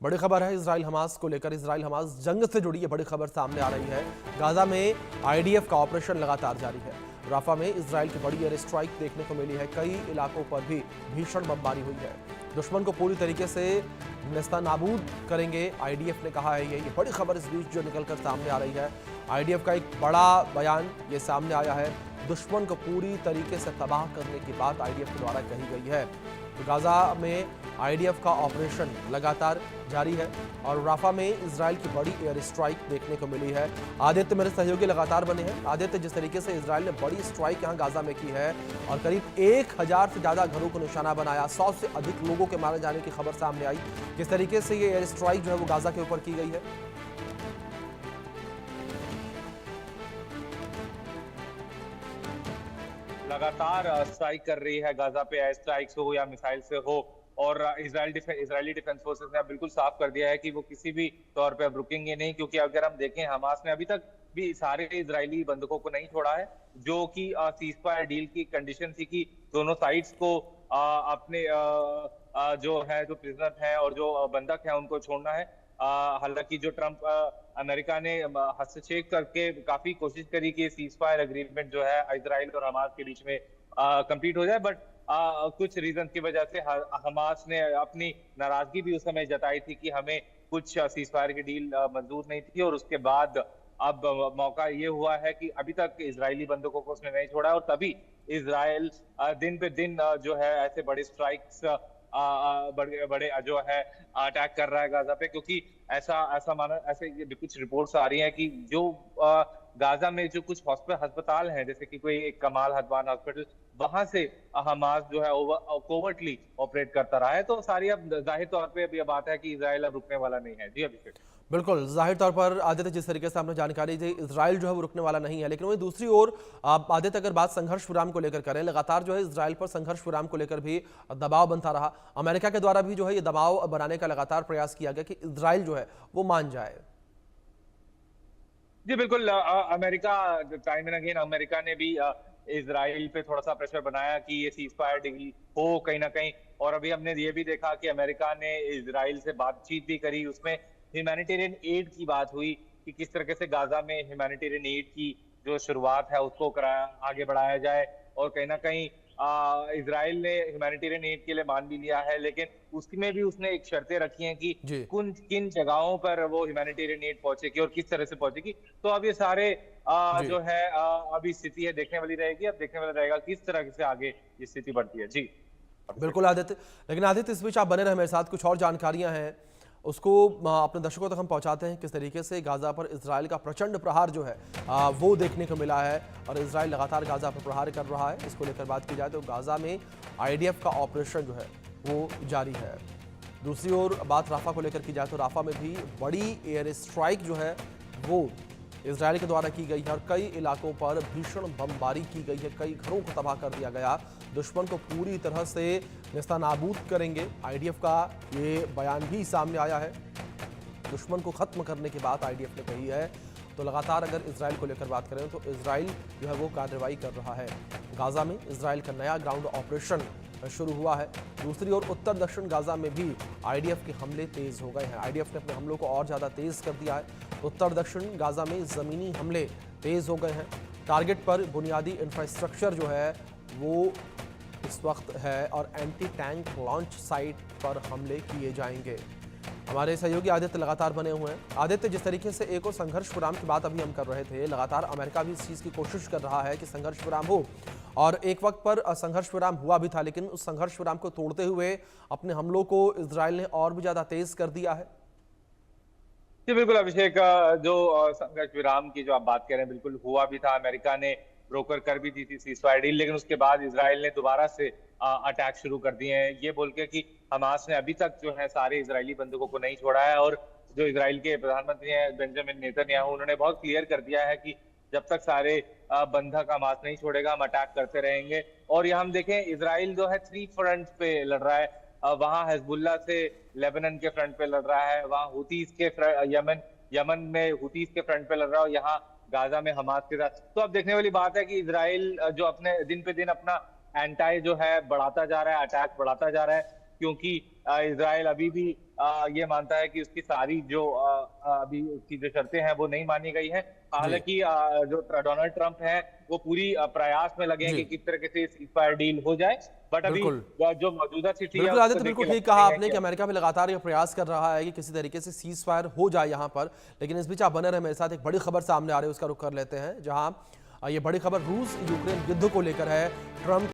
बड़ी खबर है इजराइल हमास को लेकर। इजराइल हमास जंग से जुड़ी ये बड़ी खबर सामने आ रही है। गाजा में आईडीएफ का ऑपरेशन लगातार जारी है। राफा में इजराइल की बड़ी एयर स्ट्राइक देखने को मिली है। कई इलाकों पर भी भीषण बमबारी हुई है। दुश्मन को पूरी तरीके से नेस्तनाबूद करेंगे, आईडीएफ ने कहा है। ये बड़ी खबर इस बीच जो निकलकर सामने आ रही है। आईडीएफ का एक बड़ा बयान ये सामने आया है। दुश्मन को पूरी तरीके से तबाह करने की बात आईडीएफ के द्वारा कही गई है। तो गाजा में आईडीएफ का ऑपरेशन लगातार जारी है और राफा में इजराइल की बड़ी एयर स्ट्राइक देखने को मिली है। आदित्य मेरे सहयोगी लगातार बने हैं। आदित्य, जिस तरीके से इजराइल ने बड़ी स्ट्राइक यहां गाजा में की है और करीब 1000 से ज्यादा घरों को निशाना बनाया, 100 से अधिक लोगों के मारे जाने की खबर सामने आई। किस तरीके से ये एयर स्ट्राइक जो है वो गाजा के ऊपर की गई है? लगातार स्ट्राइक कर रही है गाजा पे, एयर स्ट्राइक्स हो या मिसाइल से हो। और इजरायली डिफेंस फोर्सेस ने अब बिल्कुल साफ कर दिया है कि वो किसी भी तौर पे अब रुकेंगे नहीं, क्योंकि अगर हम देखें हमास ने अभी तक भी सारे इजरायली बंधकों को नहीं छोड़ा है, जो कि सीज फायर डील की कंडीशन थी कि दोनों साइड्स को अपने जो प्रिजनर है और जो बंधक है उनको छोड़ना है। हालांकि जो ट्रंप अमेरिका ने हस्तक्षेप करके काफी कोशिश करी कि सीज फायर एग्रीमेंट जो है इजराइल और हमास के बीच में कंप्लीट हो जाए, बट कुछ रीजन की वजह से हमास ने अपनी नाराजगी भी उस समय जताई थी कि हमें कुछ सीज फायर की डील मंजूर नहीं थी। और उसके बाद अब मौका ये हुआ है कि अभी तक इजरायली बंधकों को उसने नहीं छोड़ा, और तभी इजराइल दिन पे दिन जो है ऐसे बड़े स्ट्राइक्स बड़े बड़े जो है अटैक कर रहा है गाजा पे, क्योंकि ऐसा ऐसा माना ऐसे ये कुछ रिपोर्ट्स आ रही हैं कि जो गाजा में जो कुछ अस्पताल हैं, जैसे कि कोई एक कमाल हदवान हॉस्पिटल, वहां से हमास जो है कोवर्टली ऑपरेट करता रहा है। तो सारी अब जाहिर तौर पे अब ये बात है कि इजराइल अब रुकने वाला नहीं है। जी अभिषेक। बिल्कुल, जाहिर तौर पर आदित्य, जिस तरीके से आपने जानकारी दी, इजराइल जो है वो रुकने वाला नहीं है। लेकिन वहीं दूसरी ओर आदित्य, अगर बात संघर्ष विराम को लेकर करें, लगातार जो है इजराइल पर संघर्ष विराम को लेकर भी दबाव बनता रहा। अमेरिका के द्वारा भी जो है ये दबाव बनाने का लगातार प्रयास किया गया कि इजराइल जो है वो मान जाए। जी बिल्कुल, America time and again America ने भी इजराइल पे थोड़ा सा प्रेशर बनाया कि ये सीज फायर डील हो कहीं ना कहीं। और अभी हमने ये भी देखा कि अमेरिका ने इजराइल से बातचीत भी करी, उसमें ह्यूमैनिटेरियन एड की बात हुई कि किस तरीके से गाजा में ह्यूमैनिटेरियन एड की जो शुरुआत है उसको आगे बढ़ाया जाए। और कहीं ना कहीं इजराइल ने ह्यूमैनिटेरियन एड के लिए मान भी लिया है, लेकिन उसमें भी उसने एक शर्तें रखी हैं कि जी। किन जगहों पर वो ह्यूमैनिटेरियन एड पहुंचेगी और किस तरह से पहुंचेगी। तो अब ये सारे जी जो है अभी स्थिति है देखने वाली रहेगी। अब देखने वाला रहेगा किस तरह से आगे ये स्थिति बढ़ती है। जी बिल्कुल आदित्य। लेकिन आदित्य, इस बीच आप बने रहे मेरे साथ, कुछ और जानकारियां हैं उसको अपने दर्शकों तक हम पहुंचाते हैं। किस तरीके से गाजा पर इजराइल का प्रचंड प्रहार जो है वो देखने को मिला है और इजराइल लगातार गाजा पर प्रहार कर रहा है। इसको लेकर बात की जाए तो गाजा में आईडीएफ का ऑपरेशन जो है वो जारी है। दूसरी ओर बात राफा को लेकर की जाए तो राफा में भी बड़ी एयर स्ट्राइक जो है वो इजराइल के द्वारा की गई है और कई इलाकों पर भीषण बमबारी की गई है। कई घरों को तबाह कर दिया गया। दुश्मन को पूरी तरह से नेस्तनाबूद करेंगे, आईडीएफ का ये बयान भी सामने आया है। दुश्मन को खत्म करने की बात आईडीएफ ने कही है। तो लगातार अगर इजराइल को लेकर बात करें तो इजराइल जो है वो कार्रवाई कर रहा है। गाजा में इजराइल का नया ग्राउंड ऑपरेशन शुरू हुआ है। दूसरी ओर उत्तर दक्षिण गाजा में भी आईडीएफ के हमले तेज हो गए हैं। आईडीएफ ने अपने हमलों को और ज़्यादा तेज कर दिया है। उत्तर दक्षिण गाजा में ज़मीनी हमले तेज हो गए हैं। टारगेट पर बुनियादी इंफ्रास्ट्रक्चर जो है वो इस वक्त है और एंटी टैंक लॉन्च साइट पर हमले किए जाएंगे। हमारे सहयोगी आदित्य लगातार बने हुए हैं। आदित्य, जिस तरीके से एक और संघर्ष विराम की बात अभी हम कर रहे थे, लगातार अमेरिका भी इस चीज़ की कोशिश कर रहा है कि संघर्ष विराम हो और एक वक्त पर संघर्ष विराम हुआ भी था, लेकिन उस संघर्ष विराम को तोड़ते हुए अपने हमलों को इजराइल ने और भी ज़्यादा तेज कर दिया है। जी बिल्कुल अभिषेक, जो संघर्ष विराम की जो आप बात कर रहे हैं बिल्कुल हुआ भी था। अमेरिका ने ब्रोकर कर भी दी थी सीज फायर डील, लेकिन उसके बाद इजराइल ने दोबारा से अटैक शुरू कर दिए हैं, ये बोल के कि हमास ने अभी तक जो है सारे इजरायली बंधकों को नहीं छोड़ा है। और जो इजराइल के प्रधानमंत्री हैं बेंजामिन नेतन्याहू, उन्होंने बहुत क्लियर कर दिया है कि जब तक सारे बंधक हमास नहीं छोड़ेगा हम अटैक करते रहेंगे। और यहाँ हम देखें इजराइल जो है 3 फ्रंट पे लड़ रहा है। वहां हिजबुल्लाह से लेबनान के फ्रंट पे लड़ रहा है, वहां हुतीज के यमन में हुतीज के फ्रंट पे लड़ रहा है, और यहाँ गाजा में हमास के साथ। तो अब देखने वाली बात है कि इजराइल जो अपने दिन पे दिन अपना एंटाई जो है बढ़ाता जा रहा है, अटैक बढ़ाता जा रहा है, क्योंकि इजराइल अभी भी ये मानता है कि उसकी सारी जो अभी उसकी जो शर्तें हैं वो नहीं मानी गई हैं। हालांकि जो डोनाल्ड ट्रंप है वो पूरी प्रयास में लगे हैं कि जी किस तरीके से सीज फायर डील हो जाए, बट अभी बिल्कुल जो मौजूदा स्थिति है बिल्कुल उसको आदित्य, देख के बिल्कुल ठीक लगता कहा नहीं है आपने कि कि अमेरिका भी लगातार ये प्रयास कर रहा है कि किसी तरीके से सीज फायर हो जाए यहाँ पर। लेकिन इस बीच आप बने रहे मेरे साथ, एक बड़ी खबर सामने आ रही है उसका रुख कर लेते हैं, जहाँ ये बड़ी खबर रूस यूक्रेन युद्ध को लेकर है। ट्रंप